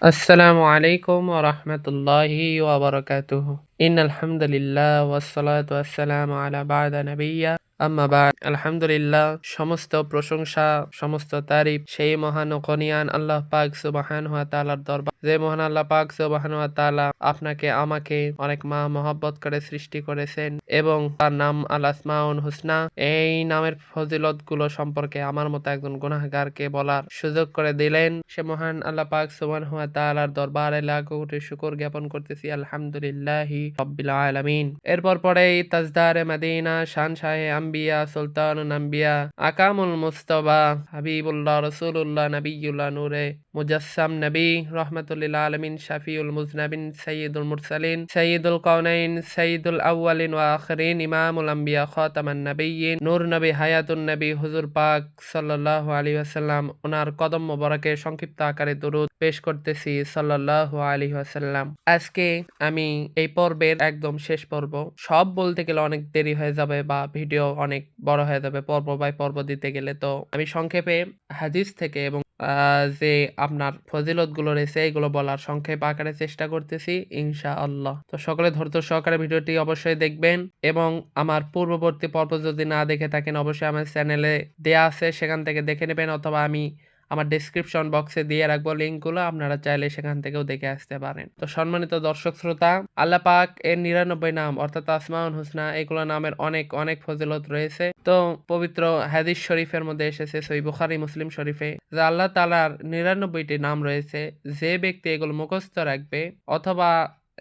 আসসালামু আলাইকুম ওয়া রাহমাতুল্লাহি ওয়া বারাকাতুহু। ইন্নাল হামদুলিল্লাহ ওয়াস সালাতু ওয়াস সালামু আলা বা'দা নাবিয়্যা আম্মা বা'দ। আলহামদুলিল্লাহ, সমস্ত প্রশংসা, সমস্ত তারিফ সেই মহান ও কনিয়ান আল্লাহ পাক সুবহানাহু ওয়া তাআলার দরবার, যে মহান আল্লাহ পাক সুবহানাহু ওয়া তাআলা আপনাকে আমাকে অনেক মহব্বত করে সৃষ্টি করেছেন এবং তার নাম আল আসমাউল হুসনা। এই নামের ফজিলতগুলো সম্পর্কে আমার মতো একজন গুনাহগারকে বলার সুযোগ করে দিলেন। সে মহান আল্লাহ পাক সুবহানাহু ওয়া তাআলার দরবারে লাখো কোটি শুকর জ্ঞাপন করতেছি, আলহামদুলিল্লাহি রাব্বিল আলামিন। এরপর পরেই তাজদারে মদিনা, শানশাহে আম্বিয়া, সুলতানুল আম্বিয়া, আকামুল মুস্তাফা, হাবিবুল্লাহ, রাসূলুল্লাহ, নবিয়ুল্লাহ, নূরে মুজাসসাম নবী, রহমাতুল লিল আলামিন, শাফিউল মুজনাবিন, সাইয়্যিদুল মুরসালিন, সাইয়্যিদুল কাউনাইন, সাইয়্যিদুল আউয়ালিন ওয়া আখিরিন, ইমামুল আম্বিয়া, খাতামান নবিয়্যিন, নূর নবী, হায়াতুন নবী, হুজুর পাক সাল্লাল্লাহু আলাইহি ওয়াসাল্লাম, ওনার কদম মোবারকে সংক্ষিপ্ত আকারে দরুদ পেশ করতেছি সাল্লাল্লাহু আলাইহি ওয়াসাল্লাম। আজকে আমি এই পর্বের একদম শেষ পর্ব। সব বলতে গেলে অনেক দেরি হয়ে যাবে বা ভিডিও অনেক বড় হয়ে যাবে পর্ব বাই পর্ব দিতে গেলে। তো আমি সংক্ষেপে হাদিস থেকে এবং যে আপনার ফজিলতগুলো রয়েছে এগুলো বলার সংক্ষেপ আকারে চেষ্টা করতেছি ইনশাআল্লাহ। তো সকলে ধৈর্য সহকারে ভিডিওটি অবশ্যই দেখবেন এবং আমার পূর্ববর্তী পর্ব যদি না দেখে থাকেন অবশ্যই আমার চ্যানেলে দেয়া আছে, সেখান থেকে দেখে নেবেন, অথবা আমি আমার ডেসক্রিপশন বক্সে দিয়ে রাখবো লিঙ্কগুলো, আপনারা চাইলে সেখান থেকেও দেখে আসতে পারেন। তো সম্মানিত দর্শক শ্রোতা, আল্লাহ পাক এর 99 নাম অর্থাৎ আসমাউল হুসনা, এগুলো নামের অনেক অনেক ফজিলত রয়েছে। তো পবিত্র হাদিস শরীফের মধ্যে এসেছে, সহিহ বুখারী, মুসলিম শরীফে, যে আল্লাহ তাআলার 99টি নাম রয়েছে। যে ব্যক্তি এগুলো মুখস্থ রাখবে অথবা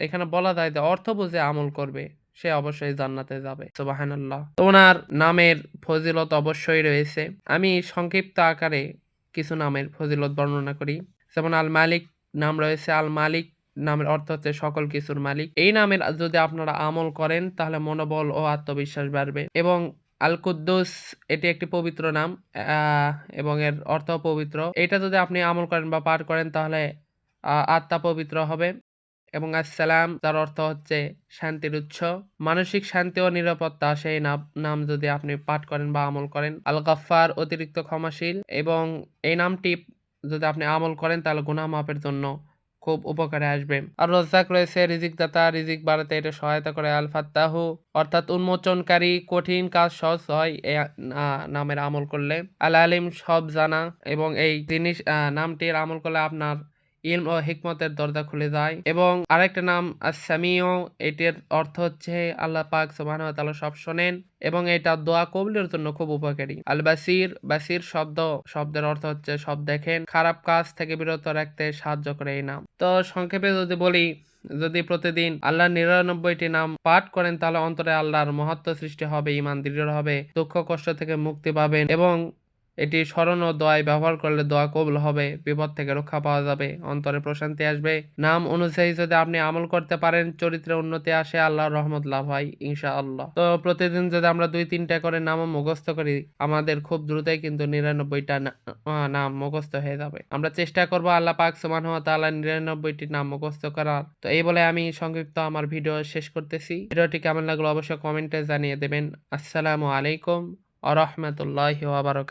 এখানে বলা যায় যে অর্থ বুঝে আমল করবে, সে অবশ্যই জান্নাতে যাবে। সুবহানাল্লাহ। তো ওনার নামের ফজিলত অবশ্যই রয়েছে। আমি সংক্ষিপ্ত আকারে কিছু নামের ফজিলত বর্ণনা করি। যেমন আল মালিক নাম রয়েছে। আল মালিক নামের অর্থ হচ্ছে সকল কিছুর মালিক। এই নামের যদি আপনারা আমল করেন তাহলে মনোবল ও আত্মবিশ্বাস বাড়বে। এবং আল কুদ্দুস, এটি একটি পবিত্র নাম এবং এর অর্থ পবিত্র। এটা যদি আপনি আমল করেন বা পাঠ করেন তাহলে আত্মা পবিত্র হবে। এবং আসসালাম, যার অর্থ হচ্ছে শান্তির উৎস, মানসিক শান্তি ও নিরাপত্তা, সেই নাম যদি আপনি পাঠ করেন বা আমল করেন। আল গাফফার, অতিরিক্ত ক্ষমাশীল, এবং এই নামটি যদি আপনি আমল করেন তাহলে গুনাহ মাফের জন্য খুব উপকারে আসবে। আর রজ্জাক রয়েছে, রিজিক দাতা, রিজিক বাড়াতে এটা সহায়তা করে। আল ফাত্তাহু অর্থাৎ উন্মোচনকারী, কঠিন কাজ সহজ হয় এই নামের আমল করলে। আল আলিম, সব জানা, এবং এই জিনিস নামটির আমল করলে আপনার ইলম ও হিকমতের দরজা খুলে যায়। এবং আরেকটা নাম আস-সামিউ, এটির অর্থ হচ্ছে আল্লাহ পাক সুবহানাহু ওয়া তাআলা সব শোনেন এবং এটা দোয়া কবুলের জন্য খুব উপকারী। আল বাসির, বাসির শব্দের অর্থ হচ্ছে সব দেখেন, খারাপ কাজ থেকে বিরত রাখতে সাহায্য করে এই নাম। তো সংক্ষেপে যদি বলি, যদি প্রতিদিন আল্লাহর 99টি নাম পাঠ করেন তাহলে অন্তরে আল্লাহর মহত্ব সৃষ্টি হবে, ঈমান দৃঢ় হবে, দুঃখ কষ্ট থেকে মুক্তি পাবেন এবং এটি স্মরণ ও দোয়ায় ব্যবহার করলে দোয়া কবুল হবে, বিপদ থেকে রক্ষা পাওয়া যাবে, অন্তরে প্রশান্তি আসবে। নাম অনুযায়ী যদি আপনি আমল করতে পারেন চরিত্রে উন্নতি আসে, আল্লাহর রহমত লাভ হয় ইনশাআল্লাহ। তো প্রতিদিন যদি আমরা 2-3টা করে নামও মুখস্থ করি আমাদের খুব দ্রুতই কিন্তু 99টা নাম মুখস্থ হয়ে যাবে। আমরা চেষ্টা করব আল্লাহ পাক সুবহানাহু ওয়া তাআলা 99টি নাম মুখস্থ করার। তো এই বলে আমি সংক্ষিপ্ত আমার ভিডিও শেষ করতেছি। ভিডিওটি কেমন লাগলো অবশ্যই কমেন্টে জানিয়ে দেবেন। আসসালামু আলাইকুম ওয়া রাহমাতুল্লাহি ওয়া বারাকাতুহু।